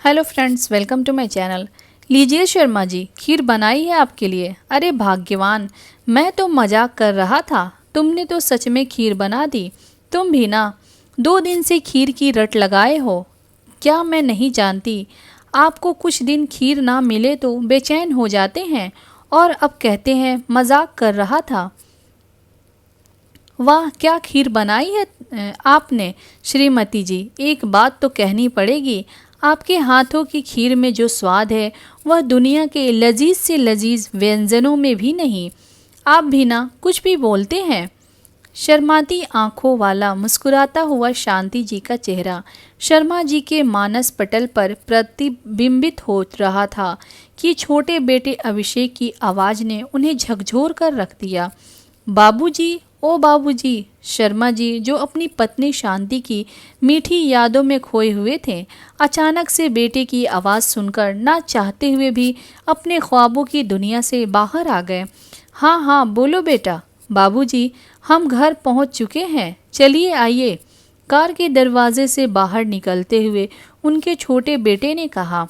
Hello friends, welcome to my channel. लीजिए शर्मा जी, खीर बनाई है आपके लिए। अरे भाग्यवान, मैं तो मजाक कर रहा था, तुमने तो सच में खीर बना दी। तुम भी ना 2 दिन से खीर की रट लगाए हो। क्या मैं नहीं जानती, आपको कुछ दिन खीर ना मिले तो बेचैन हो जाते हैं, और अब कहते हैं मजाक कर रहा था। वाह, क्या खीर बनाई है आपने श्रीमती जी। एक बात तो कहनी पड़ेगी, आपके हाथों की खीर में जो स्वाद है वह दुनिया के लजीज से लजीज व्यंजनों में भी नहीं। आप भी ना कुछ भी बोलते हैं। शर्माती आंखों वाला मुस्कुराता हुआ शांति जी का चेहरा शर्मा जी के मानस पटल पर प्रतिबिंबित हो रहा था कि छोटे बेटे अभिषेक की आवाज़ ने उन्हें झकझोर कर रख दिया। बाबूजी, ओ बाबूजी। शर्मा जी, जो अपनी पत्नी शांति की मीठी यादों में खोए हुए थे, अचानक से बेटे की आवाज़ सुनकर ना चाहते हुए भी अपने ख्वाबों की दुनिया से बाहर आ गए। हाँ हाँ, बोलो बेटा। बाबूजी, हम घर पहुंच चुके हैं, चलिए आइए। कार के दरवाजे से बाहर निकलते हुए उनके छोटे बेटे ने कहा।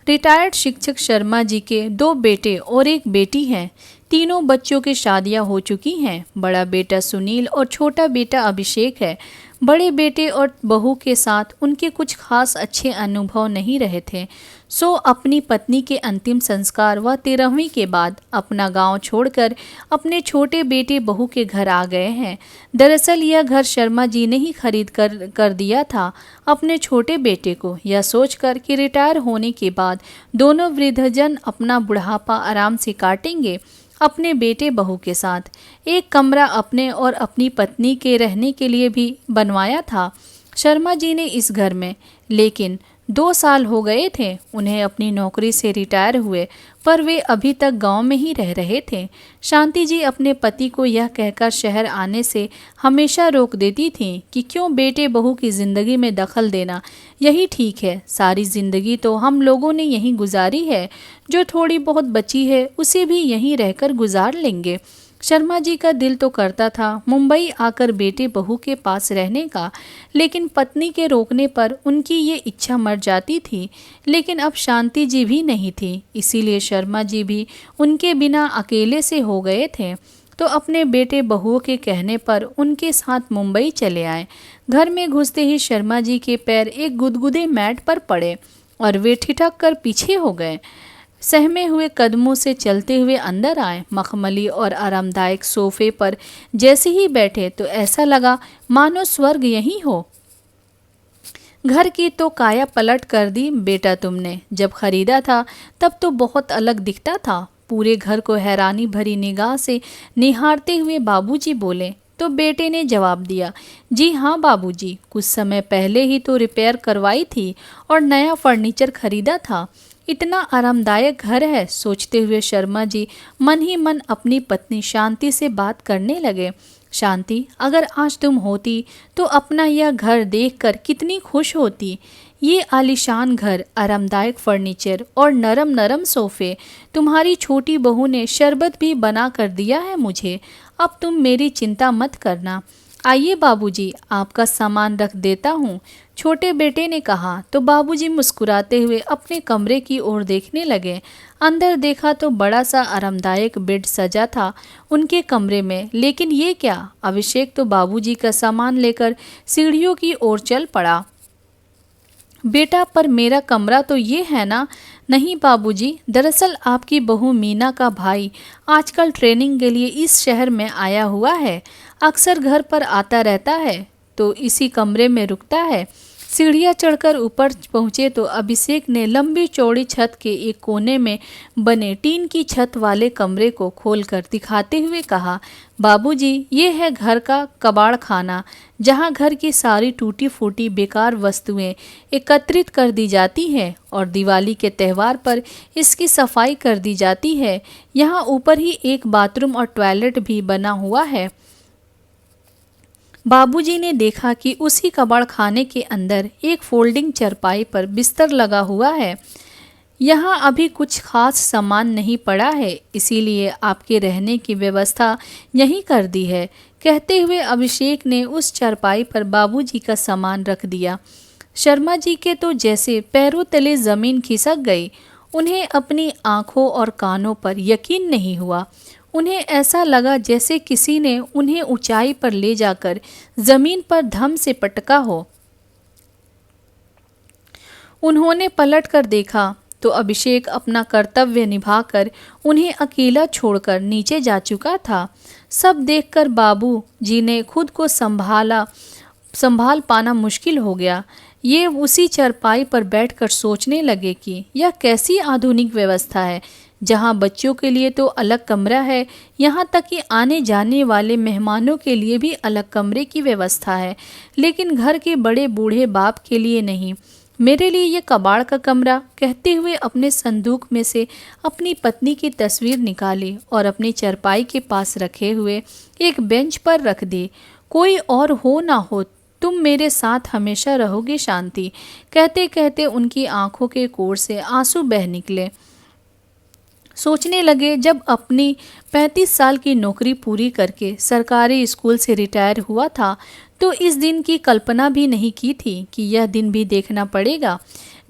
रिटायर्ड शिक्षक शर्मा जी के 2 बेटे और एक बेटी हैं। तीनों बच्चों की शादियां हो चुकी हैं। बड़ा बेटा सुनील और छोटा बेटा अभिषेक है। बड़े बेटे और बहू के साथ उनके कुछ खास अच्छे अनुभव नहीं रहे थे, सो अपनी पत्नी के अंतिम संस्कार व 13वीं के बाद अपना गांव छोड़कर अपने छोटे बेटे बहू के घर आ गए हैं। दरअसल यह घर शर्मा जी ने ही खरीद कर दिया था अपने छोटे बेटे को, यह सोचकर कि रिटायर होने के बाद दोनों वृद्धजन अपना बुढ़ापा आराम से काटेंगे अपने बेटे बहू के साथ। एक कमरा अपने और अपनी पत्नी के रहने के लिए भी बनवाया था शर्मा जी ने इस घर में। लेकिन 2 साल हो गए थे उन्हें अपनी नौकरी से रिटायर हुए, पर वे अभी तक गांव में ही रह रहे थे। शांति जी अपने पति को यह कहकर शहर आने से हमेशा रोक देती थीं कि क्यों बेटे बहू की ज़िंदगी में दखल देना, यही ठीक है। सारी ज़िंदगी तो हम लोगों ने यहीं गुजारी है, जो थोड़ी बहुत बची है उसे भी यहीं रहकर गुजार लेंगे। शर्मा जी का दिल तो करता था मुंबई आकर बेटे बहू के पास रहने का, लेकिन पत्नी के रोकने पर उनकी ये इच्छा मर जाती थी। लेकिन अब शांति जी भी नहीं थी, इसीलिए शर्मा जी भी उनके बिना अकेले से हो गए थे, तो अपने बेटे बहुओं के कहने पर उनके साथ मुंबई चले आए। घर में घुसते ही शर्मा जी के पैर एक गुदगुदे मैट पर पड़े और वे ठिठक कर पीछे हो गए। सहमे हुए कदमों से चलते हुए अंदर आए। मखमली और आरामदायक सोफे पर जैसे ही बैठे तो ऐसा लगा मानो स्वर्ग यही हो। घर की तो काया पलट कर दी बेटा तुमने। जब खरीदा था तब तो बहुत अलग दिखता था। पूरे घर को हैरानी भरी निगाह से निहारते हुए बाबूजी बोले, तो बेटे ने जवाब दिया, जी हाँ बाबूजी, कुछ समय पहले ही तो रिपेयर करवाई थी और नया फर्नीचर खरीदा था। इतना आरामदायक घर है। सोचते हुए शर्मा जी मन ही मन अपनी पत्नी शांति से बात करने लगे। शांति, अगर आज तुम होती तो अपना यह घर देखकर कितनी खुश होती। ये आलीशान घर, आरामदायक फर्नीचर और नरम नरम सोफे, तुम्हारी छोटी बहू ने शरबत भी बना कर दिया है मुझे। अब तुम मेरी चिंता मत करना। आइए बाबूजी, आपका सामान रख देता हूँ, छोटे बेटे ने कहा। तो बाबूजी मुस्कुराते हुए अपने कमरे की ओर देखने लगे। अंदर देखा तो बड़ा सा आरामदायक बेड सजा था उनके कमरे में। लेकिन ये क्या, अभिषेक तो बाबूजी का सामान लेकर सीढ़ियों की ओर चल पड़ा। बेटा, पर मेरा कमरा तो ये है ना। नहीं बाबूजी, दरअसल आपकी बहू मीना का भाई आजकल ट्रेनिंग के लिए इस शहर में आया हुआ है। अक्सर घर पर आता रहता है तो इसी कमरे में रुकता है। सीढ़ियाँ चढ़कर ऊपर पहुँचे तो अभिषेक ने लंबी चौड़ी छत के एक कोने में बने टीन की छत वाले कमरे को खोलकर दिखाते हुए कहा, बाबूजी, ये है घर का कबाड़ खाना, जहाँ घर की सारी टूटी फूटी बेकार वस्तुएं एकत्रित कर दी जाती हैं और दिवाली के त्यौहार पर इसकी सफाई कर दी जाती है। यहाँ ऊपर ही एक बाथरूम और टॉयलेट भी बना हुआ है। बाबूजी ने देखा कि उसी कबाड़ खाने के अंदर एक फोल्डिंग चारपाई पर बिस्तर लगा हुआ है। यहाँ अभी कुछ खास सामान नहीं पड़ा है, इसीलिए आपके रहने की व्यवस्था यहीं कर दी है। कहते हुए अभिषेक ने उस चारपाई पर बाबूजी का सामान रख दिया। शर्मा जी के तो जैसे पैरों तले जमीन खिसक गई। उन्हें अपनी आंखों और कानों पर यकीन नहीं हुआ। उन्हें ऐसा लगा जैसे किसी ने उन्हें ऊंचाई पर ले जाकर जमीन पर धम से पटका हो। उन्होंने पलट कर देखा तो अभिषेक अपना कर्तव्य निभाकर उन्हें अकेला छोड़कर नीचे जा चुका था। सब देखकर बाबू जी ने खुद को संभाल पाना मुश्किल हो गया। ये उसी चरपाई पर बैठकर सोचने लगे कि यह कैसी आधुनिक व्यवस्था है, जहाँ बच्चों के लिए तो अलग कमरा है, यहाँ तक कि आने जाने वाले मेहमानों के लिए भी अलग कमरे की व्यवस्था है, लेकिन घर के बड़े बूढ़े बाप के लिए नहीं। मेरे लिए ये कबाड़ का कमरा, कहते हुए अपने संदूक में से अपनी पत्नी की तस्वीर निकाली और अपनी चरपाई के पास रखे हुए एक बेंच पर रख दी। कोई और हो ना हो, तुम मेरे साथ हमेशा रहोगे शांति। कहते कहते उनकी आंखों के कोर से आंसू बह निकले। सोचने लगे, जब अपनी 35 साल की नौकरी पूरी करके सरकारी स्कूल से रिटायर हुआ था तो इस दिन की कल्पना भी नहीं की थी कि यह दिन भी देखना पड़ेगा।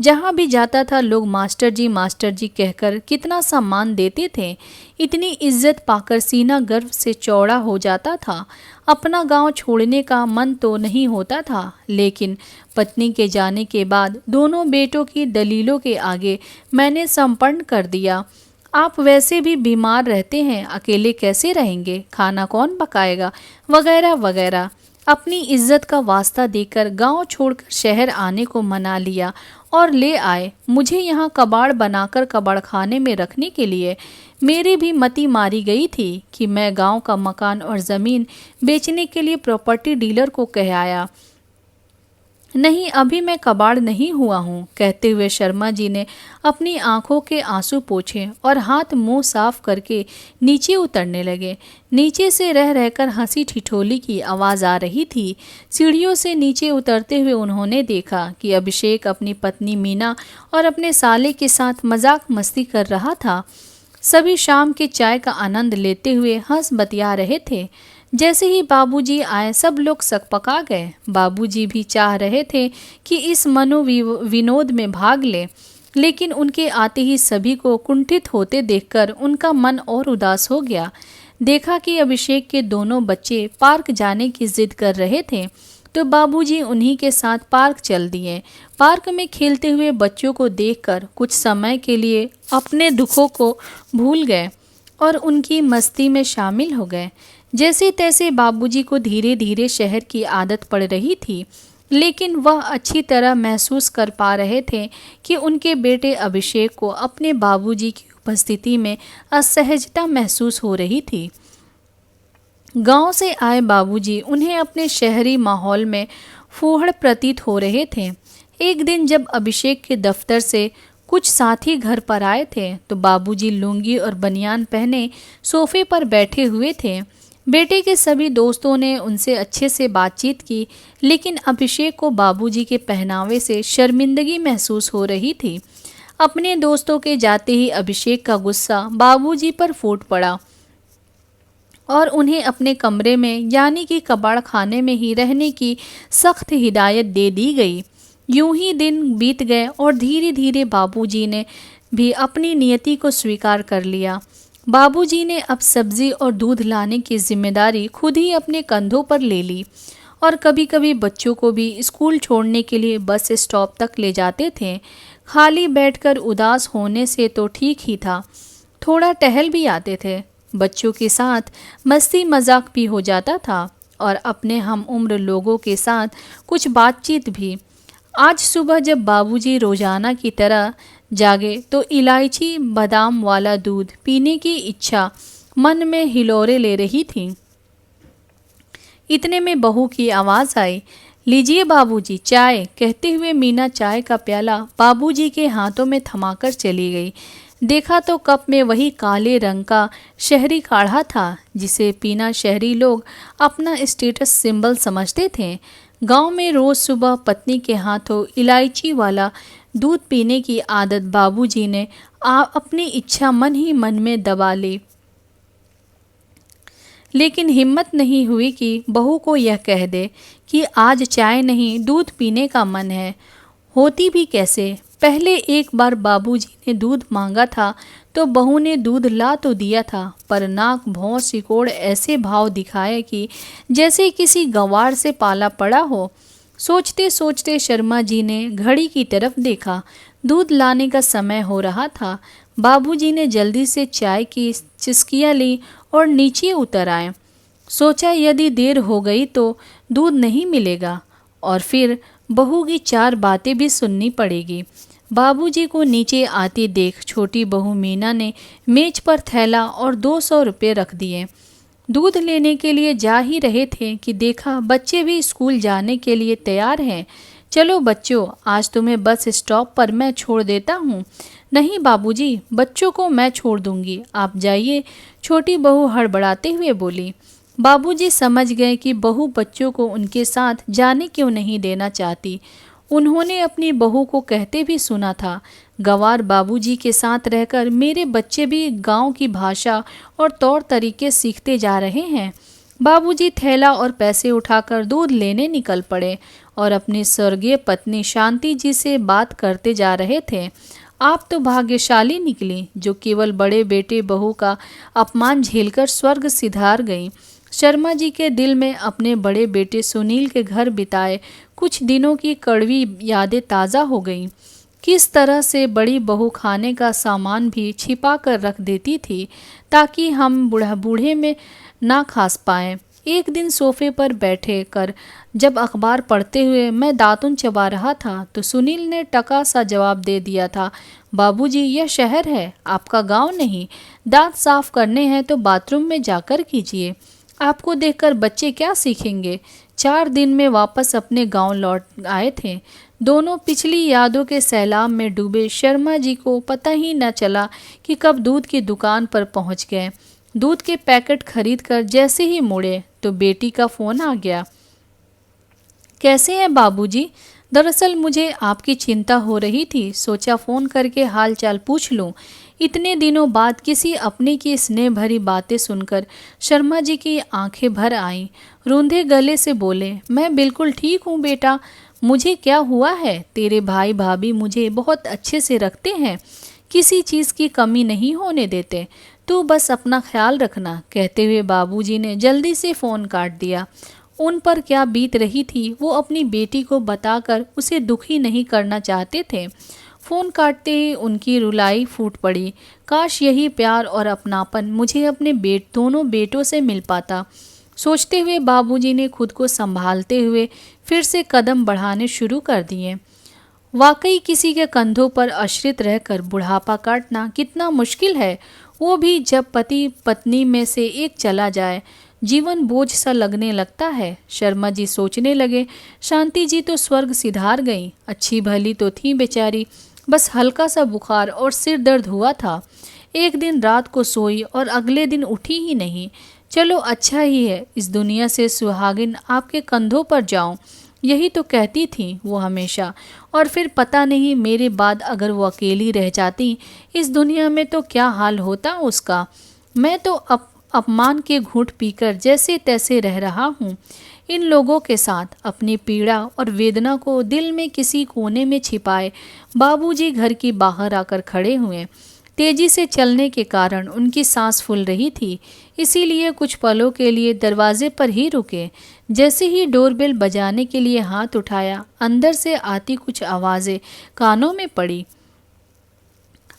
जहाँ भी जाता था लोग मास्टर जी कहकर कितना सम्मान देते थे। इतनी इज्जत पाकर सीना गर्व से चौड़ा हो जाता था। अपना गांव छोड़ने का मन तो नहीं होता था, लेकिन पत्नी के जाने के बाद दोनों बेटों की दलीलों के आगे मैंने समर्पण कर दिया। आप वैसे भी बीमार रहते हैं, अकेले कैसे रहेंगे, खाना कौन पकाएगा, वगैरह वगैरह। अपनी इज्जत का वास्ता देकर गांव छोड़कर शहर आने को मना लिया और ले आए मुझे यहाँ कबाड़ बनाकर कबाड़ खाने में रखने के लिए। मेरी भी मति मारी गई थी कि मैं गांव का मकान और ज़मीन बेचने के लिए प्रॉपर्टी डीलर को कह आया। नहीं, अभी मैं कबाड़ नहीं हुआ हूँ। कहते हुए शर्मा जी ने अपनी आंखों के आंसू पोंछे और हाथ मुंह साफ करके नीचे उतरने लगे। नीचे से रह रहकर हंसी ठिठोली की आवाज़ आ रही थी। सीढ़ियों से नीचे उतरते हुए उन्होंने देखा कि अभिषेक अपनी पत्नी मीना और अपने साले के साथ मजाक मस्ती कर रहा था। सभी शाम के चाय का आनंद लेते हुए हंस बतिया रहे थे। जैसे ही बाबूजी आए सब लोग सकपका गए। बाबूजी भी चाह रहे थे कि इस विनोद में भाग ले, लेकिन उनके आते ही सभी को कुंठित होते देखकर उनका मन और उदास हो गया। देखा कि अभिषेक के दोनों बच्चे पार्क जाने की जिद कर रहे थे तो बाबूजी उन्हीं के साथ पार्क चल दिए। पार्क में खेलते हुए बच्चों को देखकर कुछ समय के लिए अपने दुखों को भूल गए और उनकी मस्ती में शामिल हो गए। जैसे तैसे बाबूजी को धीरे धीरे शहर की आदत पड़ रही थी, लेकिन वह अच्छी तरह महसूस कर पा रहे थे कि उनके बेटे अभिषेक को अपने बाबूजी की उपस्थिति में असहजता महसूस हो रही थी। गांव से आए बाबूजी उन्हें अपने शहरी माहौल में फूहड़ प्रतीत हो रहे थे। एक दिन जब अभिषेक के दफ्तर से कुछ साथी घर पर आए थे तो बाबूजी लुंगी और बनियान पहने सोफे पर बैठे हुए थे। बेटे के सभी दोस्तों ने उनसे अच्छे से बातचीत की, लेकिन अभिषेक को बाबूजी के पहनावे से शर्मिंदगी महसूस हो रही थी। अपने दोस्तों के जाते ही अभिषेक का गुस्सा बाबूजी पर फूट पड़ा और उन्हें अपने कमरे में यानी कि कबाड़ खाने में ही रहने की सख्त हिदायत दे दी गई। यूं ही दिन बीत गए और धीरे धीरे बाबूजी ने भी अपनी नियति को स्वीकार कर लिया। बाबूजी ने अब सब्जी और दूध लाने की जिम्मेदारी खुद ही अपने कंधों पर ले ली और कभी कभी बच्चों को भी स्कूल छोड़ने के लिए बस स्टॉप तक ले जाते थे। खाली बैठकर उदास होने से तो ठीक ही था, थोड़ा टहल भी आते थे। बच्चों के साथ मस्ती मजाक भी हो जाता था और अपने हम उम्र लोगों के साथ कुछ बातचीत भी। आज सुबह जब बाबूजी रोजाना की तरह जागे तो इलायची बादाम वाला दूध पीने की इच्छा मन में हिलोरे ले रही थी। इतने में बहू की आवाज़ आई, लीजिए बाबूजी चाय। कहते हुए मीना चाय का प्याला बाबूजी के हाथों में थमाकर चली गई। देखा तो कप में वही काले रंग का शहरी काढ़ा था जिसे पीना शहरी लोग अपना स्टेटस सिंबल समझते थे। गांव में रोज सुबह पत्नी के हाथों इलायची वाला दूध पीने की आदत बाबूजी ने अपनी इच्छा मन ही मन में दबा ली। लेकिन हिम्मत नहीं हुई कि बहू को यह कह दे कि आज चाय नहीं दूध पीने का मन है। होती भी कैसे? पहले एक बार बाबूजी ने दूध मांगा था तो बहू ने दूध ला तो दिया था, पर नाक भौं सिकोड़ ऐसे भाव दिखाए कि जैसे किसी गंवार से पाला पड़ा हो। सोचते सोचते शर्मा जी ने घड़ी की तरफ देखा। दूध लाने का समय हो रहा था। बाबूजी ने जल्दी से चाय की चुस्कियाँ ली और नीचे उतर आए। सोचा यदि देर हो गई तो दूध नहीं मिलेगा और फिर बहू की चार बातें भी सुननी पड़ेगी। बाबूजी को नीचे आते देख छोटी बहू मीना ने मेज पर थैला और 200 रुपये रख दिए। दूध लेने के लिए जा ही रहे थे कि देखा बच्चे भी स्कूल जाने के लिए तैयार हैं। चलो बच्चों, आज तुम्हें बस स्टॉप पर मैं छोड़ देता हूँ। नहीं बाबूजी, बच्चों को मैं छोड़ दूंगी, आप जाइए, छोटी बहू हड़बड़ाते हुए बोली। बाबूजी समझ गए कि बहू बच्चों को उनके साथ जाने क्यों नहीं देना चाहती। उन्होंने अपनी बहू को कहते भी सुना था, गंवार बाबूजी के साथ रहकर मेरे बच्चे भी गांव की भाषा और तौर तरीके सीखते जा रहे हैं। बाबूजी थैला और पैसे उठाकर दूध लेने निकल पड़े और अपनी स्वर्गीय पत्नी शांति जी से बात करते जा रहे थे। आप तो भाग्यशाली निकली जो केवल बड़े बेटे बहू का अपमान झेलकर स्वर्ग सिधार गई। शर्मा जी के दिल में अपने बड़े बेटे सुनील के घर बिताए कुछ दिनों की कड़वी यादें ताज़ा हो गईं। किस तरह से बड़ी बहू खाने का सामान भी छिपा कर रख देती थी ताकि हम बूढ़े में ना खास पाएं। एक दिन सोफे पर बैठे कर जब अखबार पढ़ते हुए मैं दातुन चबा रहा था तो सुनील ने टका सा जवाब दे दिया था, बाबूजी यह शहर है, आपका गांव नहीं। दांत साफ करने हैं तो बाथरूम में जाकर कीजिए। आपको देखकर बच्चे क्या सीखेंगे? 4 दिन में वापस अपने गांव लौट आए थे। दोनों पिछली यादों के सैलाब में डूबे शर्मा जी को पता ही न चला कि कब दूध की दुकान पर पहुंच गए। दूध के पैकेट खरीदकर जैसे ही मुड़े तो बेटी का फ़ोन आ गया। कैसे हैं बाबूजी? दरअसल मुझे आपकी चिंता हो रही थी, सोचा फ़ोन करके हाल चाल पूछ लूं। इतने दिनों बाद किसी अपने की स्नेह भरी बातें सुनकर शर्मा जी की आंखें भर आईं। रूंधे गले से बोले, मैं बिल्कुल ठीक हूँ बेटा, मुझे क्या हुआ है? तेरे भाई भाभी मुझे बहुत अच्छे से रखते हैं, किसी चीज़ की कमी नहीं होने देते, तू बस अपना ख्याल रखना। कहते हुए बाबूजी ने जल्दी से फ़ोन काट दिया। उन पर क्या बीत रही थी वो अपनी बेटी को बताकर उसे दुखी नहीं करना चाहते थे। फ़ोन काटते ही उनकी रुलाई फूट पड़ी। काश यही प्यार और अपनापन मुझे अपने दोनों बेटों से मिल पाता। सोचते हुए बाबूजी ने खुद को संभालते हुए फिर से कदम बढ़ाने शुरू कर दिए। वाकई किसी के कंधों पर आश्रित रहकर बुढ़ापा काटना कितना मुश्किल है, वो भी जब पति पत्नी में से एक चला जाए। जीवन बोझ सा लगने लगता है। शर्मा जी सोचने लगे, शांति जी तो स्वर्ग सिधार गई, अच्छी भली तो थी बेचारी, बस हल्का सा बुखार और सिर दर्द हुआ था। एक दिन रात को सोई और अगले दिन उठी ही नहीं। चलो अच्छा ही है, इस दुनिया से सुहागिन आपके कंधों पर जाऊं, यही तो कहती थी वो हमेशा। और फिर पता नहीं मेरे बाद अगर वो अकेली रह जाती इस दुनिया में तो क्या हाल होता उसका। मैं तो अपमान के घूंट पीकर जैसे तैसे रह रहा हूँ इन लोगों के साथ। अपनी पीड़ा और वेदना को दिल में किसी कोने में छिपाए बाबूजी घर की बाहर आकर खड़े हुए। तेजी से चलने के कारण उनकी सांस फूल रही थी, इसीलिए कुछ पलों के लिए दरवाजे पर ही रुके। जैसे ही डोरबेल बजाने के लिए हाथ उठाया, अंदर से आती कुछ आवाज़ें कानों में पड़ी।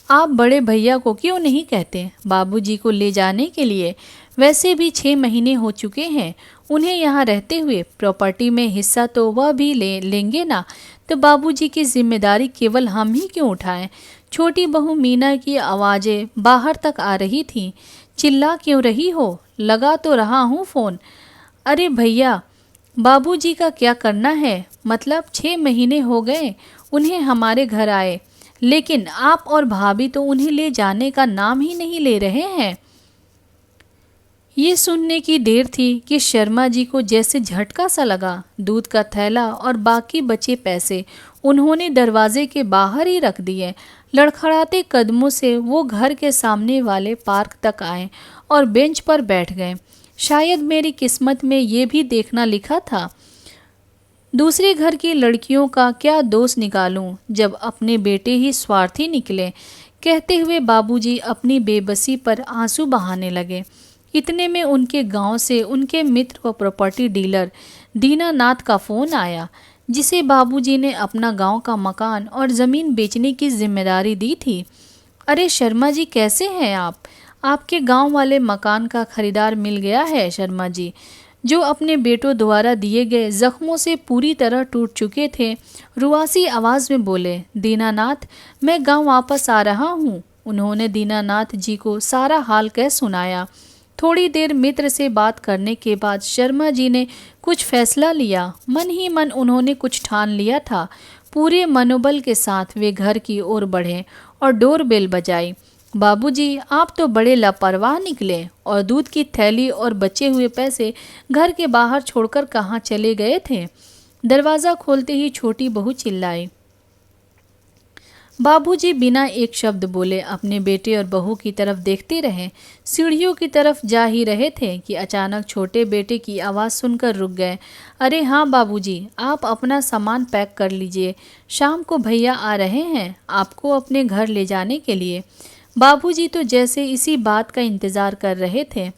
आप बड़े भैया को क्यों नहीं कहते बाबूजी को ले जाने के लिए? वैसे भी 6 महीने हो चुके हैं उन्हें यहाँ रहते हुए, प्रॉपर्टी में हिस्सा तो वह भी लेंगे ना, तो बाबूजी की जिम्मेदारी केवल हम ही क्यों उठाएं? छोटी बहू मीना की आवाज़ें बाहर तक आ रही थीं। चिल्ला क्यों रही हो? लगा तो रहा हूँ फ़ोन। अरे भैया, बाबूजी का क्या करना है? मतलब 6 महीने हो गए उन्हें हमारे घर आए, लेकिन आप और भाभी तो उन्हें ले जाने का नाम ही नहीं ले रहे हैं। ये सुनने की देर थी कि शर्मा जी को जैसे झटका सा लगा। दूध का थैला और बाकी बचे पैसे उन्होंने दरवाजे के बाहर ही रख दिए। लड़खड़ाते कदमों से वो घर के सामने वाले पार्क तक आए और बेंच पर बैठ गए। शायद मेरी किस्मत में ये भी देखना लिखा था। दूसरे घर की लड़कियों का क्या दोष निकालूं जब अपने बेटे ही स्वार्थी निकले। कहते हुए बाबूजी अपनी बेबसी पर आंसू बहाने लगे। इतने में उनके गांव से उनके मित्र व प्रॉपर्टी डीलर दीनानाथ का फ़ोन आया, जिसे बाबूजी ने अपना गांव का मकान और ज़मीन बेचने की जिम्मेदारी दी थी। अरे शर्मा जी, कैसे हैं आप? आपके गांव वाले मकान का खरीदार मिल गया है शर्मा जी, जो अपने बेटों द्वारा दिए गए जख्मों से पूरी तरह टूट चुके थे। रुआसी आवाज़ में बोले दीनानाथ, मैं गांव वापस आ रहा हूँ। उन्होंने दीनानाथ जी को सारा हाल कह सुनाया। थोड़ी देर मित्र से बात करने के बाद शर्मा जी ने कुछ फैसला लिया। मन ही मन उन्होंने कुछ ठान लिया था। पूरे मनोबल के साथ वे घर की ओर बढ़े और डोरबेल बजाई। बाबूजी, आप तो बड़े लापरवाह निकले और दूध की थैली और बचे हुए पैसे घर के बाहर छोड़कर कहाँ चले गए थे? दरवाज़ा खोलते ही छोटी बहू चिल्लाई। बाबूजी बिना एक शब्द बोले अपने बेटे और बहू की तरफ देखते रहे। सीढ़ियों की तरफ जा ही रहे थे कि अचानक छोटे बेटे की आवाज़ सुनकर रुक गए। अरे हाँ बाबूजी, आप अपना सामान पैक कर लीजिए, शाम को भैया आ रहे हैं आपको अपने घर ले जाने के लिए। बाबूजी तो जैसे इसी बात का इंतज़ार कर रहे थे।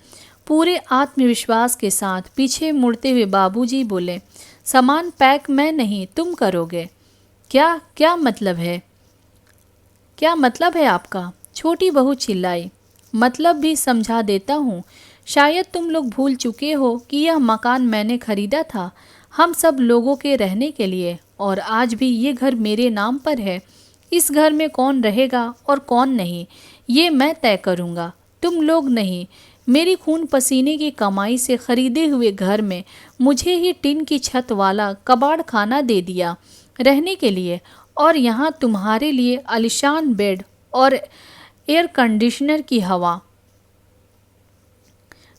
पूरे आत्मविश्वास के साथ पीछे मुड़ते हुए बाबूजी बोले, सामान पैक मैं नहीं, तुम करोगे। क्या क्या मतलब है? क्या मतलब है आपका? छोटी बहू चिल्लाई। मतलब भी समझा देता हूँ। शायद तुम लोग भूल चुके हो कि यह मकान मैंने खरीदा था हम सब लोगों के रहने के लिए, और आज भी ये घर मेरे नाम पर है। इस घर में कौन रहेगा और कौन नहीं, ये मैं तय करूँगा, तुम लोग नहीं। मेरी खून पसीने की कमाई से खरीदे हुए घर में मुझे ही टिन की छत वाला कबाड़ खाना दे दिया रहने के लिए, और यहाँ तुम्हारे लिए आलीशान बेड और एयर कंडीशनर की हवा।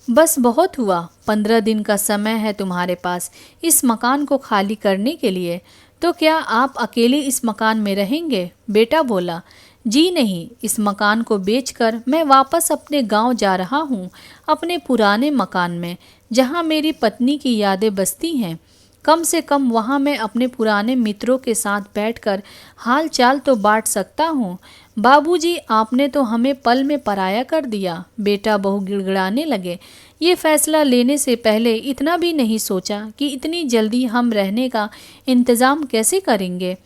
बस बहुत हुआ। 15 दिन का समय है तुम्हारे पास इस मकान को खाली करने के लिए। तो क्या आप अकेले इस मकान में रहेंगे? बेटा बोला। जी नहीं, इस मकान को बेचकर मैं वापस अपने गांव जा रहा हूँ, अपने पुराने मकान में, जहाँ मेरी पत्नी की यादें बसती हैं। कम से कम वहाँ मैं अपने पुराने मित्रों के साथ बैठकर हाल चाल तो बांट सकता हूँ। बाबूजी, आपने तो हमें पल में पराया कर दिया। बेटा बहू गिड़गिड़ाने लगे। ये फैसला लेने से पहले इतना भी नहीं सोचा कि इतनी जल्दी हम रहने का इंतज़ाम कैसे करेंगे।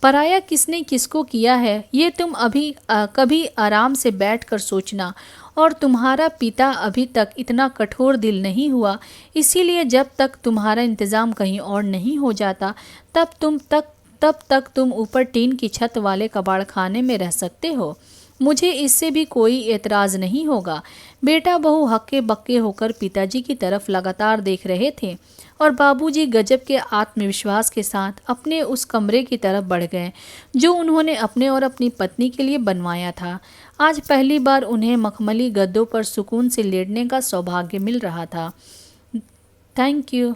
पराया किसने किसको किया है, ये तुम अभी कभी आराम से बैठकर सोचना। और तुम्हारा पिता अभी तक इतना कठोर दिल नहीं हुआ, इसीलिए जब तक तुम्हारा इंतज़ाम कहीं और नहीं हो जाता तब तक तुम ऊपर टीन की छत वाले कबाड़ खाने में रह सकते हो। मुझे इससे भी कोई एतराज़ नहीं होगा। बेटा बहू हक्के बक्के होकर पिताजी की तरफ लगातार देख रहे थे, और बाबूजी गजब के आत्मविश्वास के साथ अपने उस कमरे की तरफ बढ़ गए जो उन्होंने अपने और अपनी पत्नी के लिए बनवाया था। आज पहली बार उन्हें मखमली गद्दों पर सुकून से लेटने का सौभाग्य मिल रहा था। Thank you.